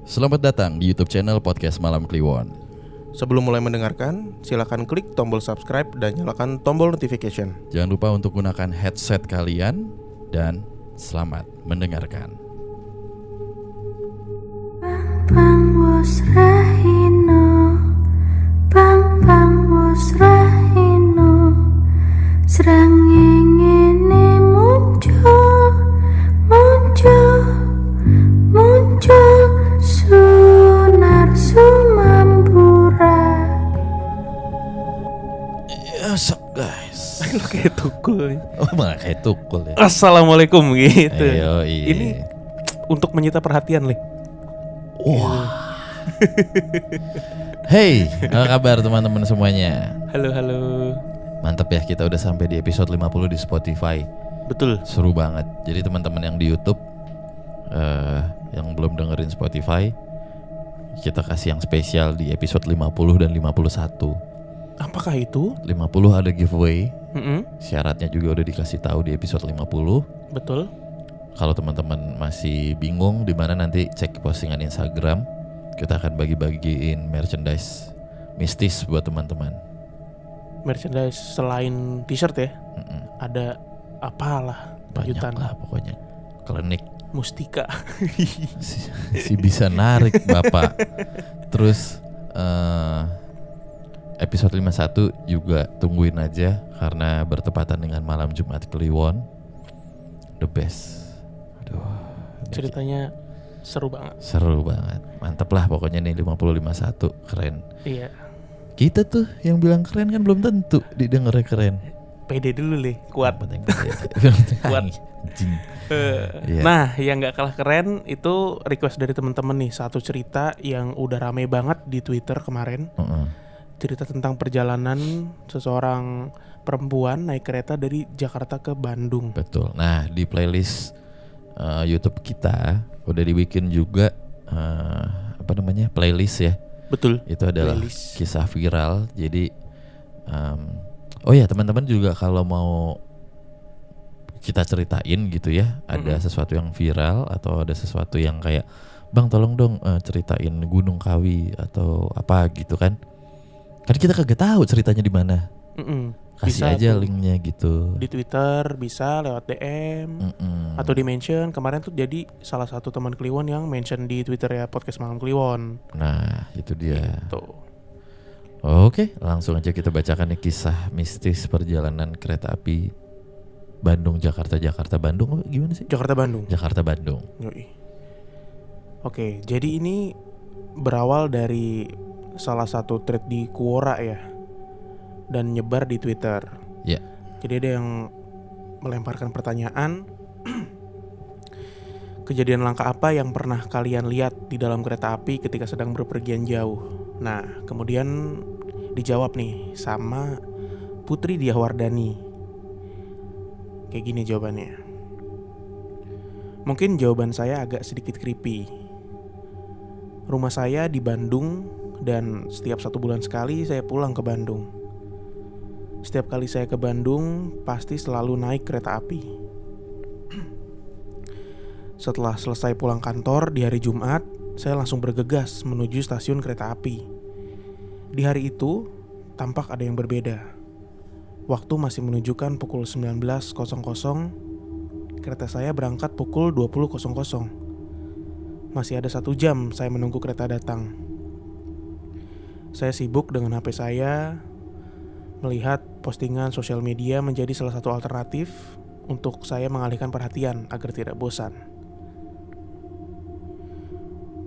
Selamat datang di YouTube channel Podcast Malam Kliwon. Sebelum mulai mendengarkan, silakan klik tombol subscribe dan nyalakan tombol notification. Jangan lupa untuk gunakan headset kalian dan selamat mendengarkan. Bang was rahino, bang was rahino, serang ngene muncul sunar sumambura. Yes guys. Lo kayak tukul. Oh malah kayak tukul ya. Assalamualaikum gitu. Ayo, iya. Ini untuk menyita perhatian, Le. Wah. Hey, apa kabar teman-teman semuanya? Halo. Mantap ya, kita udah sampai di episode 50 di Spotify. Betul. Seru banget. Jadi teman-teman yang di YouTube yang belum dengerin Spotify, kita kasih yang spesial di episode 50 dan 51. Apakah itu? 50 ada giveaway. Syaratnya juga udah dikasih tahu di episode 50. Betul. Kalau teman-teman masih bingung di mana, nanti cek postingan Instagram. Kita akan bagi-bagiin merchandise mistis buat teman-teman. Merchandise selain t-shirt ya? Ada apalah Banyak kejutan lah pokoknya. Klinik mustika. si bisa narik Bapak. Terus episode 51 juga tungguin aja karena bertepatan dengan malam Jumat Kliwon. The best. Aduh, Ceritanya seru banget. seru banget. Mantap lah pokoknya nih 50-51 keren. Iya. Kita tuh yang bilang keren kan belum tentu didengarnya keren. Pede dulu, Le. Kuat. Penting Kuat. Anjing. Iya. Nah, yang gak kalah keren itu request dari teman-teman nih. Satu cerita yang udah rame banget di Twitter kemarin. Cerita tentang perjalanan seseorang perempuan naik kereta dari Jakarta ke Bandung. Betul. Nah, di playlist YouTube kita udah dibikin juga playlist ya. Betul. Itu adalah Playlist. kisah viral. Jadi oh ya, teman-teman juga kalau mau kita ceritain gitu ya, ada sesuatu yang viral atau ada sesuatu yang kayak, "Bang, tolong dong ceritain Gunung Kawi atau apa gitu kan." Kan kita kagak tahu ceritanya di mana. Kasih Bisa aja tuh linknya gitu. di Twitter, bisa lewat DM atau di mention. Kemarin tuh jadi salah satu teman Kliwon yang mention di Twitter ya, Podcast Malam Kliwon. Nah, itu dia. Tuh. Oke, langsung aja kita bacakan nih kisah mistis perjalanan kereta api Bandung Jakarta Bandung. Gimana sih? Jakarta Bandung. Jakarta Bandung. Yoi. Oke, jadi ini berawal dari salah satu thread di Quora ya, dan nyebar di Twitter. Ya. Jadi ada yang melemparkan pertanyaan, kejadian langka apa yang pernah kalian lihat di dalam kereta api ketika sedang berpergian jauh? Nah, kemudian dijawab nih sama Putri Diahwardani. Kayak gini jawabannya. Mungkin jawaban saya agak sedikit creepy. Rumah saya di Bandung dan setiap 1 bulan sekali saya pulang ke Bandung. Setiap kali saya ke Bandung pasti selalu naik kereta api. Setelah selesai pulang kantor di hari Jumat, saya langsung bergegas menuju stasiun kereta api. Di hari itu tampak ada yang berbeda. Waktu masih menunjukkan pukul 19.00. Kereta saya berangkat pukul 20.00. Masih ada 1 jam saya menunggu kereta datang. Saya sibuk dengan HP saya, melihat postingan sosial media menjadi salah satu alternatif untuk saya mengalihkan perhatian agar tidak bosan.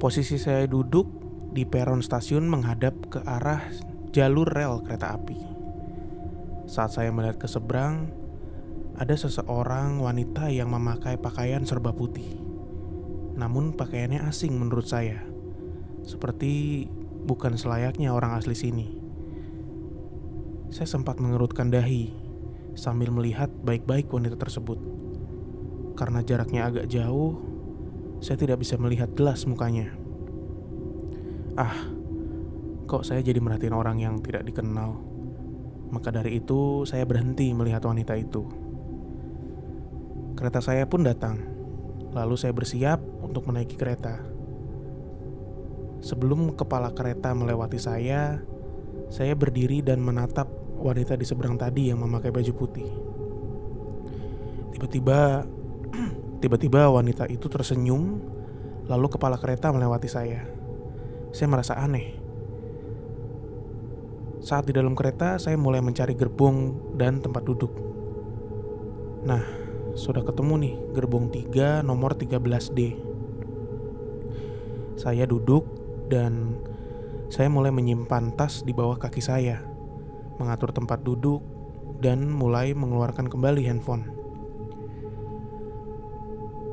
Posisi saya duduk di peron stasiun menghadap ke arah jalur rel kereta api. Saat saya melihat ke seberang, ada seseorang wanita yang memakai pakaian serba putih. Namun pakaiannya asing menurut saya, seperti bukan selayaknya orang asli sini. Saya sempat mengerutkan dahi sambil melihat baik-baik wanita tersebut. Karena jaraknya agak jauh, saya tidak bisa melihat jelas mukanya. Kok saya jadi merhatiin orang yang tidak dikenal? Maka dari itu saya berhenti melihat wanita itu. Kereta saya pun datang. Lalu saya bersiap untuk menaiki kereta. Sebelum kepala kereta melewati saya berdiri dan menatap wanita di seberang tadi yang memakai baju putih. Tiba-tiba wanita itu tersenyum, lalu kepala kereta melewati saya. Saya merasa aneh. Saat di dalam kereta, saya mulai mencari gerbong dan tempat duduk. Nah, sudah ketemu nih, gerbong 3 nomor 13D. Saya duduk dan saya mulai menyimpan tas di bawah kaki saya, mengatur tempat duduk, dan mulai mengeluarkan kembali handphone.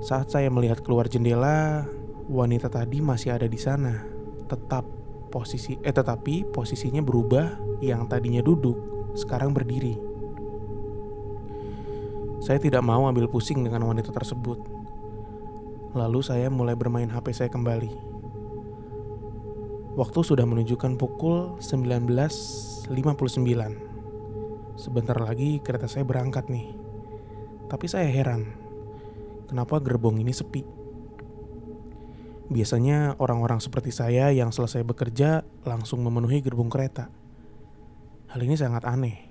Saat saya melihat keluar jendela, wanita tadi masih ada di sana. Tetapi posisinya berubah, yang tadinya duduk, sekarang berdiri. Saya tidak mau ambil pusing dengan wanita tersebut. Lalu saya mulai bermain HP saya kembali. Waktu sudah menunjukkan pukul 19.59. Sebentar lagi kereta saya berangkat nih. Tapi saya heran, kenapa gerbong ini sepi? Biasanya orang-orang seperti saya yang selesai bekerja langsung memenuhi gerbong kereta. Hal ini sangat aneh.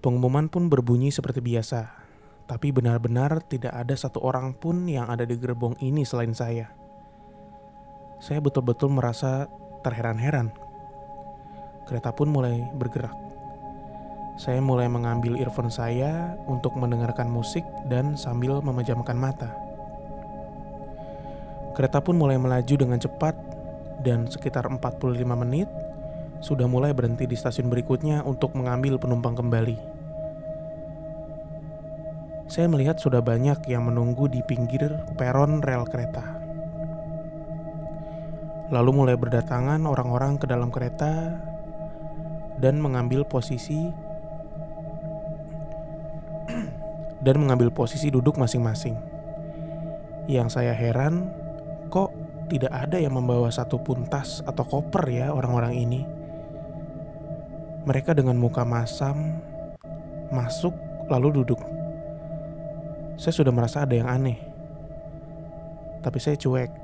Pengumuman pun berbunyi seperti biasa, tapi benar-benar tidak ada satu orang pun yang ada di gerbong ini selain saya. Saya betul-betul merasa terheran-heran. Kereta pun mulai bergerak. Saya mulai mengambil earphone saya untuk mendengarkan musik dan sambil memejamkan mata. Kereta pun mulai melaju dengan cepat dan sekitar 45 menit sudah mulai berhenti di stasiun berikutnya untuk mengambil penumpang kembali. Saya melihat sudah banyak yang menunggu di pinggir peron rel kereta. Lalu mulai berdatangan orang-orang ke dalam kereta dan mengambil posisi duduk masing-masing. Yang saya heran, kok tidak ada yang membawa satupun tas atau koper ya orang-orang ini. Mereka dengan muka masam masuk lalu duduk. Saya sudah merasa ada yang aneh. Tapi saya cuek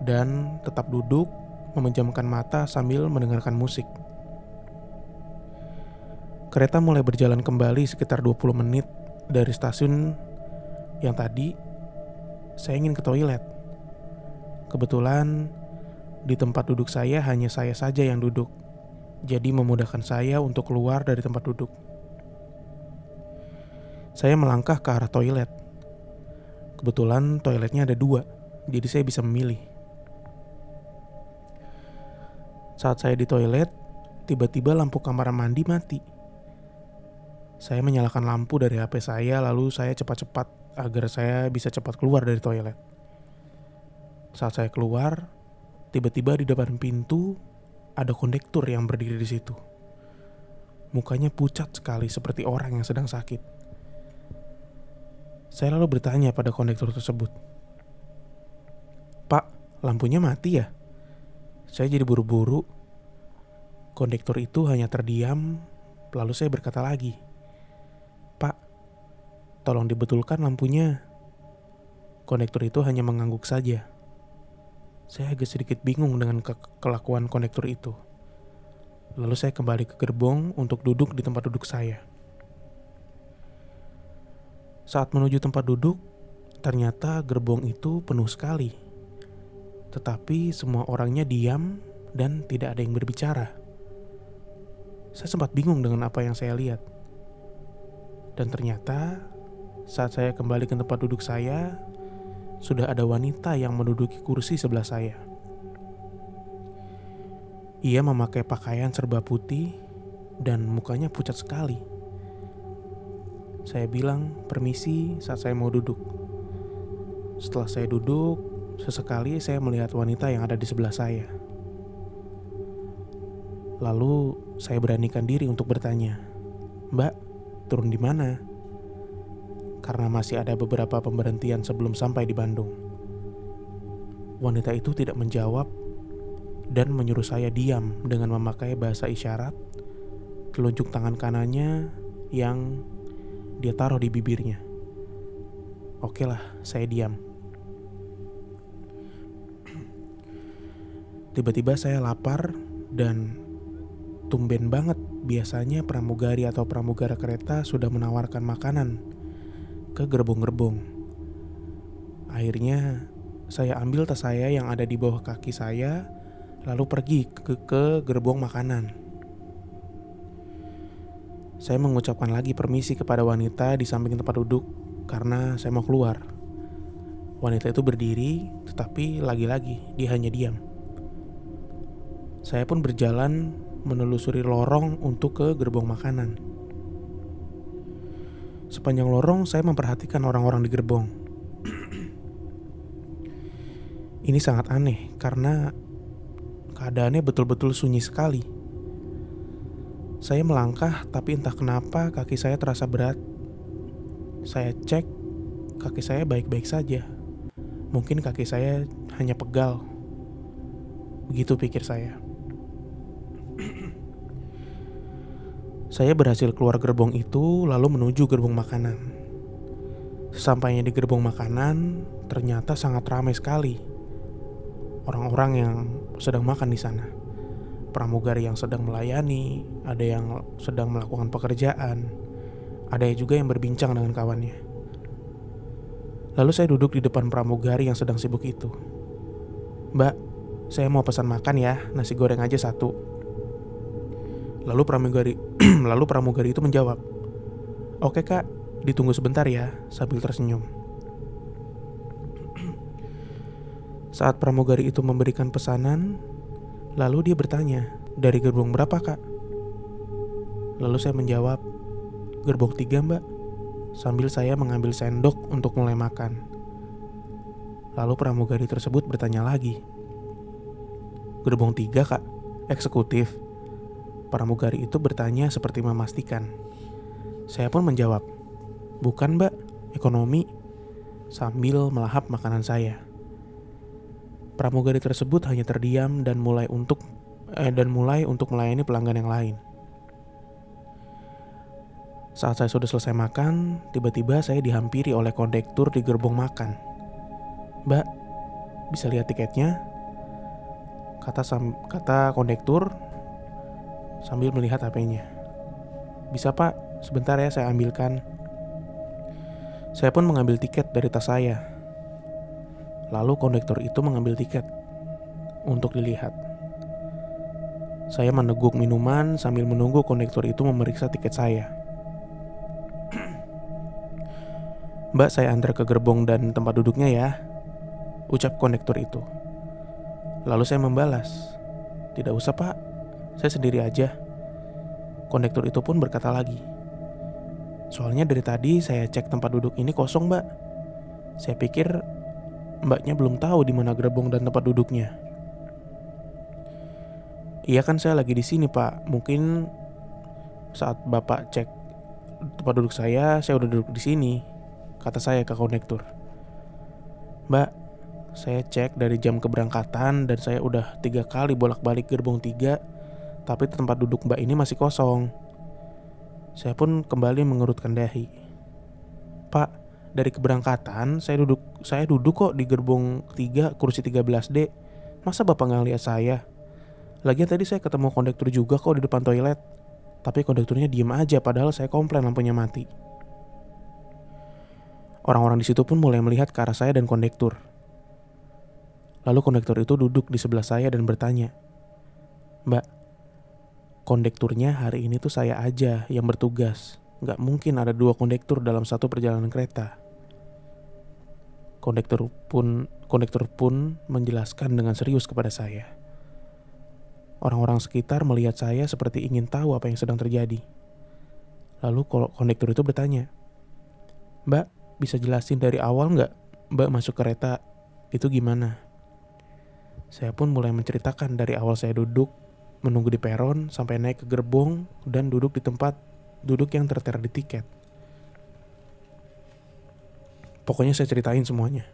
dan tetap duduk, memejamkan mata sambil mendengarkan musik. Kereta mulai berjalan kembali sekitar 20 menit dari stasiun yang tadi. Saya ingin ke toilet. Kebetulan di tempat duduk saya hanya saya saja yang duduk, jadi memudahkan saya untuk keluar dari tempat duduk. Saya melangkah ke arah toilet. Kebetulan toiletnya ada 2, jadi saya bisa memilih. Saat saya di toilet, tiba-tiba lampu kamar mandi mati. Saya menyalakan lampu dari HP saya, lalu saya cepat-cepat agar saya bisa cepat keluar dari toilet. Saat saya keluar, tiba-tiba di depan pintu ada kondektur yang berdiri di situ. Mukanya pucat sekali seperti orang yang sedang sakit. Saya lalu bertanya pada kondektur tersebut, "Pak, lampunya mati ya?" Saya jadi buru-buru. Kondektur itu hanya terdiam, lalu saya berkata lagi, "Pak, tolong dibetulkan lampunya." Kondektur itu hanya mengangguk saja. Saya agak sedikit bingung dengan kelakuan kondektur itu. Lalu saya kembali ke gerbong untuk duduk di tempat duduk saya. Saat menuju tempat duduk, ternyata gerbong itu penuh sekali. Tetapi semua orangnya diam dan tidak ada yang berbicara. Saya sempat bingung dengan apa yang saya lihat. Dan ternyata saat saya kembali ke tempat duduk saya, sudah ada wanita yang menduduki kursi sebelah saya. Ia memakai pakaian serba putih dan mukanya pucat sekali. Saya bilang permisi saat saya mau duduk. Setelah saya duduk, sesekali saya melihat wanita yang ada di sebelah saya. Lalu saya beranikan diri untuk bertanya, "Mbak, turun di mana?" Karena masih ada beberapa pemberhentian sebelum sampai di Bandung. Wanita itu tidak menjawab dan menyuruh saya diam dengan memakai bahasa isyarat, telunjuk tangan kanannya yang dia taruh di bibirnya. Oke lah, saya diam. Tiba-tiba saya lapar dan tumben banget biasanya pramugari atau pramugara kereta sudah menawarkan makanan ke gerbong-gerbong. Akhirnya saya ambil tas saya yang ada di bawah kaki saya, lalu pergi ke gerbong makanan. Saya mengucapkan lagi permisi kepada wanita di samping tempat duduk karena saya mau keluar. Wanita itu berdiri, tetapi lagi-lagi dia hanya diam. Saya pun berjalan menelusuri lorong untuk ke gerbong makanan. Sepanjang lorong saya memperhatikan orang-orang di gerbong. Ini sangat aneh karena keadaannya betul-betul sunyi sekali. Saya melangkah tapi entah kenapa kaki saya terasa berat. Saya cek, kaki saya baik-baik saja. Mungkin kaki saya hanya pegal. Begitu pikir saya. Saya berhasil keluar gerbong itu lalu menuju gerbong makanan. Sesampainya di gerbong makanan, ternyata sangat ramai sekali orang-orang yang sedang makan di sana. Pramugari yang sedang melayani, ada yang sedang melakukan pekerjaan, ada juga yang berbincang dengan kawannya. Lalu saya duduk di depan pramugari yang sedang sibuk itu. "Mbak, saya mau pesan makan ya, nasi goreng aja 1." Lalu pramugari itu menjawab, "Oke kak, ditunggu sebentar ya," sambil tersenyum. Saat pramugari itu memberikan pesanan, lalu dia bertanya, "Dari gerbong berapa kak?" Lalu saya menjawab, "Gerbong 3 mbak," sambil saya mengambil sendok untuk mulai makan. Lalu pramugari tersebut bertanya lagi, "Gerbong 3 kak, eksekutif?" Pramugari itu bertanya seperti memastikan. Saya pun menjawab, "Bukan mbak, ekonomi," sambil melahap makanan saya. Pramugari tersebut hanya terdiam dan mulai untuk melayani pelanggan yang lain. Saat saya sudah selesai makan, tiba-tiba saya dihampiri oleh kondektur di gerbong makan. "Mbak, bisa lihat tiketnya?" Kata kondektur sambil melihat HP-nya. "Bisa pak, sebentar ya saya ambilkan." Saya pun mengambil tiket dari tas saya. Lalu kondektur itu mengambil tiket untuk dilihat. Saya meneguk minuman sambil menunggu kondektur itu memeriksa tiket saya. "Mbak, saya antar ke gerbong dan tempat duduknya ya," ucap kondektur itu. Lalu saya membalas, "Tidak usah pak, saya sendiri aja." Kondektur itu pun berkata lagi, "Soalnya dari tadi saya cek tempat duduk ini kosong mbak. Saya pikir mbaknya belum tahu di mana gerbong dan tempat duduknya." "Iya kan saya lagi di sini pak. Mungkin saat bapak cek tempat duduk saya udah duduk di sini," kata saya ke kondektur. "Mbak, saya cek dari jam keberangkatan dan saya udah 3 kali bolak-balik gerbong 3, tapi tempat duduk mbak ini masih kosong." Saya pun kembali mengerutkan dahi. "Pak, dari keberangkatan saya duduk kok di gerbong 3 kursi 13D. Masa bapak gak lihat saya? Lagian tadi saya ketemu kondektur juga kok di depan toilet. Tapi kondekturnya diem aja padahal saya komplain lampunya mati." Orang-orang di situ pun mulai melihat ke arah saya dan kondektur. Lalu kondektur itu duduk di sebelah saya dan bertanya, "Mbak, kondekturnya hari ini tuh saya aja yang bertugas. Gak mungkin ada 2 kondektur dalam satu perjalanan kereta." Kondektur pun menjelaskan dengan serius kepada saya. Orang-orang sekitar melihat saya seperti ingin tahu apa yang sedang terjadi. Lalu kondektur itu bertanya, "Mbak, bisa jelasin dari awal gak mbak masuk kereta itu gimana?" Saya pun mulai menceritakan dari awal saya duduk, menunggu di peron, sampai naik ke gerbong, dan duduk di tempat duduk yang tertera di tiket. Pokoknya saya ceritain semuanya.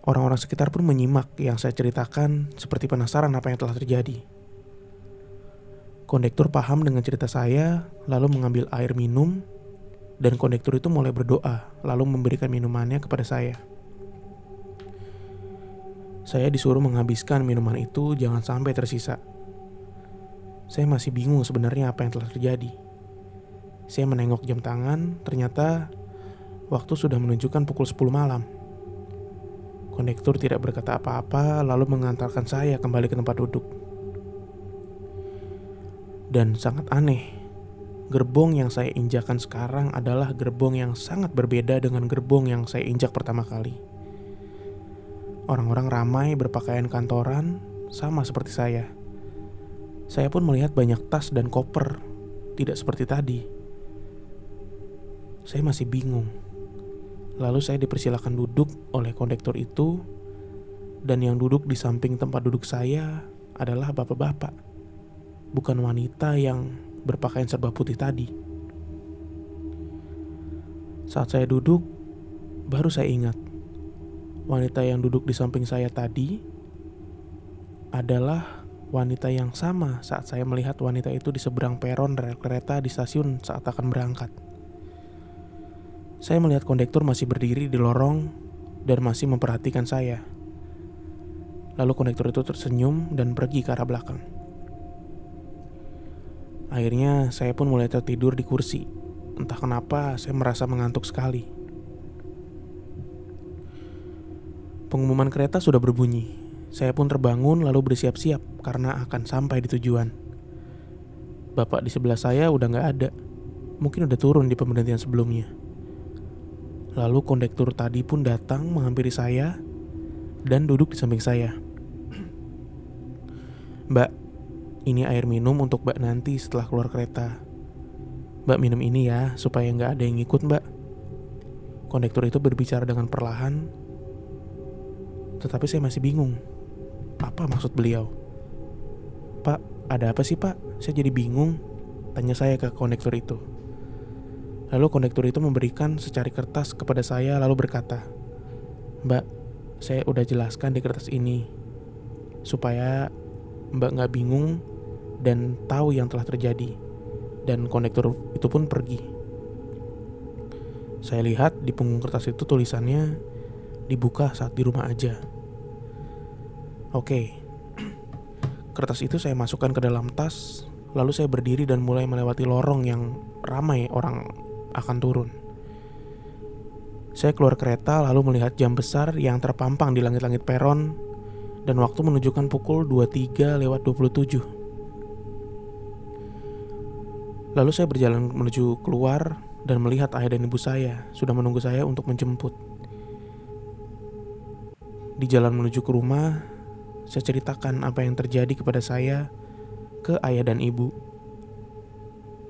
Orang-orang sekitar pun menyimak yang saya ceritakan seperti penasaran apa yang telah terjadi. Kondektur paham dengan cerita saya, lalu mengambil air minum, dan kondektur itu mulai berdoa, lalu memberikan minumannya kepada saya. Saya disuruh menghabiskan minuman itu jangan sampai tersisa. Saya masih bingung sebenarnya apa yang telah terjadi. Saya menengok jam tangan, ternyata waktu sudah menunjukkan pukul 10 malam. Kondektur tidak berkata apa-apa lalu mengantarkan saya kembali ke tempat duduk. Dan sangat aneh, gerbong yang saya injakan sekarang adalah gerbong yang sangat berbeda dengan gerbong yang saya injak pertama kali. Orang-orang ramai berpakaian kantoran, sama seperti saya. Saya pun melihat banyak tas dan koper, tidak seperti tadi. Saya masih bingung. Lalu saya dipersilakan duduk oleh kondektur itu, dan yang duduk di samping tempat duduk saya adalah bapak-bapak, bukan wanita yang berpakaian serba putih tadi. Saat saya duduk, baru saya ingat, wanita yang duduk di samping saya tadi adalah wanita yang sama saat saya melihat wanita itu di seberang peron rel kereta di stasiun saat akan berangkat. Saya melihat kondektur masih berdiri di lorong dan masih memperhatikan saya. Lalu kondektur itu tersenyum dan pergi ke arah belakang. Akhirnya saya pun mulai tertidur di kursi. Entah kenapa saya merasa mengantuk sekali. Pengumuman kereta sudah berbunyi. Saya pun terbangun lalu bersiap-siap karena akan sampai di tujuan. Bapak di sebelah saya udah gak ada. Mungkin udah turun di pemberhentian sebelumnya. Lalu kondektur tadi pun datang menghampiri saya dan duduk di samping saya. Mbak, ini air minum untuk Mbak nanti setelah keluar kereta. Mbak minum ini ya, supaya gak ada yang ngikut Mbak. Kondektur itu berbicara dengan perlahan, tetapi saya masih bingung. Apa maksud beliau? Pak, ada apa sih Pak? Saya jadi bingung, tanya saya ke kondektur itu. Lalu kondektur itu memberikan secari kertas kepada saya lalu berkata, Mbak, saya udah jelaskan di kertas ini, supaya Mbak gak bingung dan tahu yang telah terjadi. Dan kondektur itu pun pergi. Saya lihat di punggung kertas itu tulisannya dibuka saat di rumah aja. Oke, kertas itu saya masukkan ke dalam tas. Lalu saya berdiri dan mulai melewati lorong yang ramai orang akan turun. Saya keluar kereta lalu melihat jam besar yang terpampang di langit-langit peron, dan waktu menunjukkan pukul 23:27. Lalu saya berjalan menuju keluar dan melihat ayah dan ibu saya sudah menunggu saya untuk menjemput. Di jalan menuju ke rumah, saya ceritakan apa yang terjadi kepada saya ke ayah dan ibu.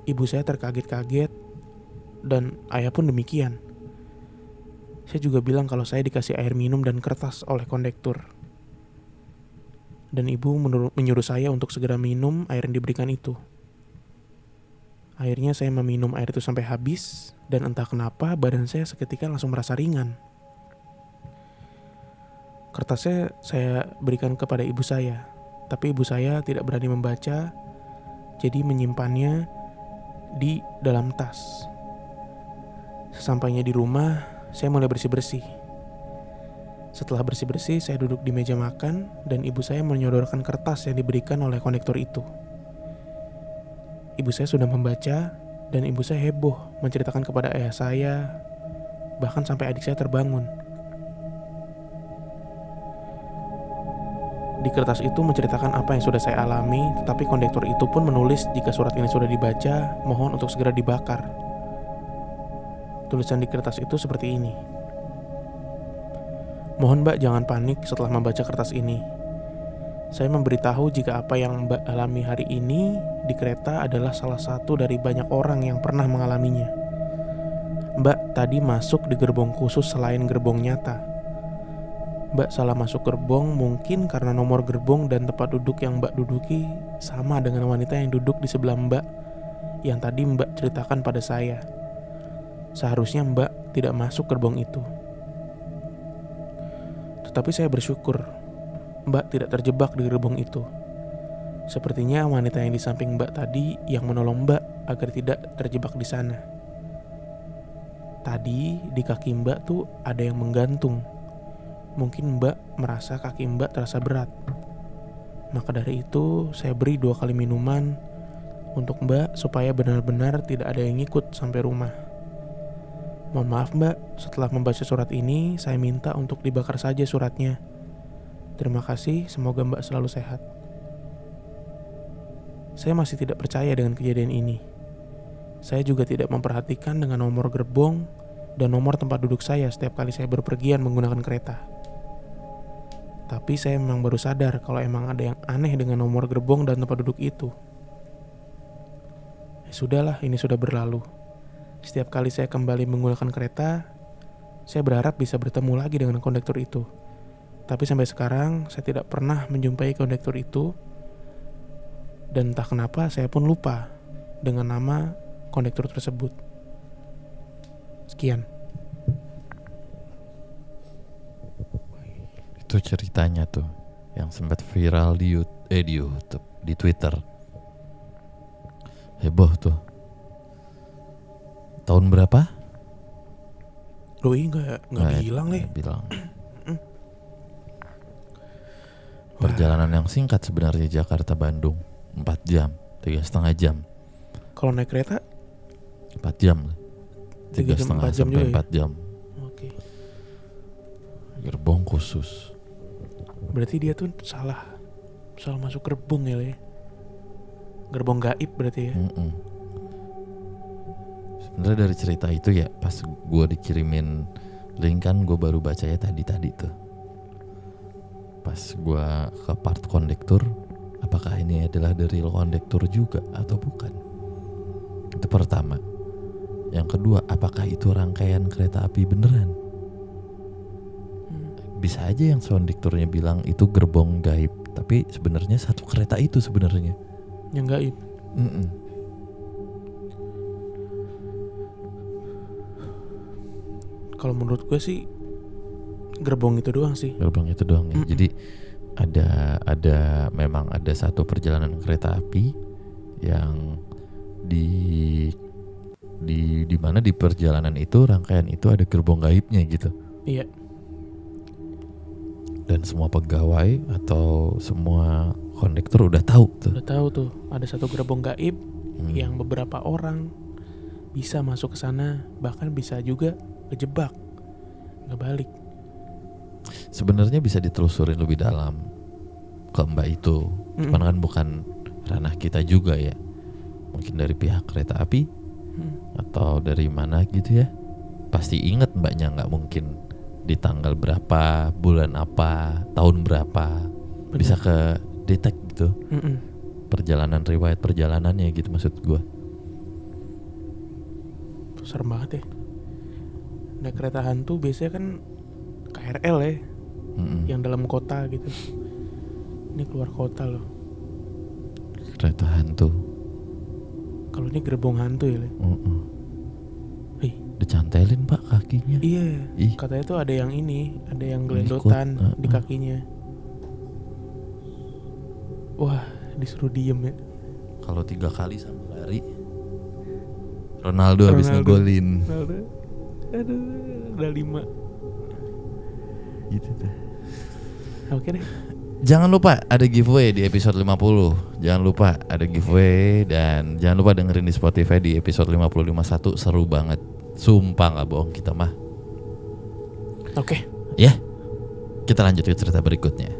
Ibu saya terkaget-kaget dan ayah pun demikian. Saya juga bilang kalau saya dikasih air minum dan kertas oleh kondektur. Dan ibu menyuruh saya untuk segera minum air yang diberikan itu. Akhirnya saya meminum air itu sampai habis, dan entah kenapa badan saya seketika langsung merasa ringan. Kertasnya saya berikan kepada ibu saya, tapi ibu saya tidak berani membaca, jadi menyimpannya di dalam tas. Sesampainya di rumah, saya mulai bersih-bersih. Setelah bersih-bersih, saya duduk di meja makan, dan ibu saya menyodorkan kertas yang diberikan oleh kondektur itu. Ibu saya sudah membaca, dan ibu saya heboh menceritakan kepada ayah saya, bahkan sampai adik saya terbangun. Di kertas itu menceritakan apa yang sudah saya alami, tetapi kondektur itu pun menulis jika surat ini sudah dibaca, mohon untuk segera dibakar. Tulisan di kertas itu seperti ini. Mohon Mbak jangan panik setelah membaca kertas ini. Saya memberitahu jika apa yang Mbak alami hari ini di kereta adalah salah satu dari banyak orang yang pernah mengalaminya. Mbak tadi masuk di gerbong khusus selain gerbong nyata. Mbak salah masuk gerbong mungkin karena nomor gerbong dan tempat duduk yang Mbak duduki sama dengan wanita yang duduk di sebelah Mbak yang tadi Mbak ceritakan pada saya. Seharusnya Mbak tidak masuk gerbong itu. Tetapi saya bersyukur Mbak tidak terjebak di gerbong itu. Sepertinya wanita yang di samping Mbak tadi yang menolong Mbak agar tidak terjebak di sana. Tadi di kaki Mbak tuh ada yang menggantung. mungkin Mbak merasa kaki Mbak terasa berat. Maka dari itu saya beri 2 kali minuman untuk Mbak supaya benar-benar tidak ada yang ngikut sampai rumah. Mohon maaf Mbak, setelah membaca surat ini saya minta untuk dibakar saja suratnya. Terima kasih, semoga Mbak selalu sehat. Saya masih tidak percaya dengan kejadian ini. Saya juga tidak memperhatikan dengan nomor gerbong dan nomor tempat duduk saya setiap kali saya berpergian menggunakan kereta. Tapi saya memang baru sadar kalau emang ada yang aneh dengan nomor gerbong dan tempat duduk itu. Ya sudahlah, ini sudah berlalu. Setiap kali saya kembali menggunakan kereta, saya berharap bisa bertemu lagi dengan kondektur itu. Tapi sampai sekarang saya tidak pernah menjumpai kondektur itu. Dan entah kenapa saya pun lupa dengan nama kondektur tersebut. Sekian. Itu ceritanya tuh yang sempat viral di YouTube, di Twitter. Heboh tuh. Tahun berapa? Doi nggak bilang nih. Bilang. Perjalanan yang singkat sebenarnya Jakarta Bandung 4 jam, 3,5 jam. Kalau naik kereta 4 jam, 3,5 4 jam sampai juga 4 jam. Oke. Gerbong khusus. Berarti dia tuh salah masuk gerbong ya Le. Gerbong gaib berarti ya. Sebenarnya dari cerita itu ya, pas gue dikirimin link kan gue baru bacanya tadi tuh. Pas gue ke part kondektur, apakah ini adalah dari kondektur juga atau bukan? Itu pertama. Yang kedua, apakah itu rangkaian kereta api beneran? Bisa aja yang kondekturnya bilang itu gerbong gaib, tapi sebenarnya satu kereta itu sebenarnya yang gaib. Kalau menurut gue sih gerbong itu doang sih. Gerbong itu doang ya. Jadi memang ada satu perjalanan kereta api yang di mana di perjalanan itu, rangkaian itu ada gerbong gaibnya gitu. Iya. Dan semua pegawai atau semua kondektur udah tahu tuh. Udah tahu tuh ada satu gerbong gaib yang beberapa orang bisa masuk ke sana, bahkan bisa juga kejebak, nggak balik. Sebenarnya bisa ditelusurin lebih dalam ke Mbak itu, cuman kan bukan ranah kita juga ya. Mungkin dari pihak kereta api atau dari mana gitu ya. Pasti inget Mbaknya, nggak mungkin di tanggal berapa, bulan apa, tahun berapa. Bener. Bisa ke detect gitu. Perjalanan, riwayat perjalanannya gitu maksud gue. Serem banget ya. Naik kereta hantu biasanya kan KRL ya, yang dalam kota gitu. Ini keluar kota loh. Kereta hantu. Kalau ini gerbong hantu ya Le. Dicantelin Pak kakinya. Iya. Katanya tuh ada yang ini, ada yang gelendotan di kakinya. Wah, disuruh diem ya. Kalau 3 kali sama lari, Ronaldo habis ngegolin. Aduh, udah 5. Gitu deh. Oke deh. Jangan lupa ada giveaway di episode 50. Jangan lupa ada giveaway. Dan jangan lupa dengerin di Spotify di episode 50-51. Seru banget. Sumpah gak bohong kita mah. Oke. Ya, kita lanjut ke cerita berikutnya.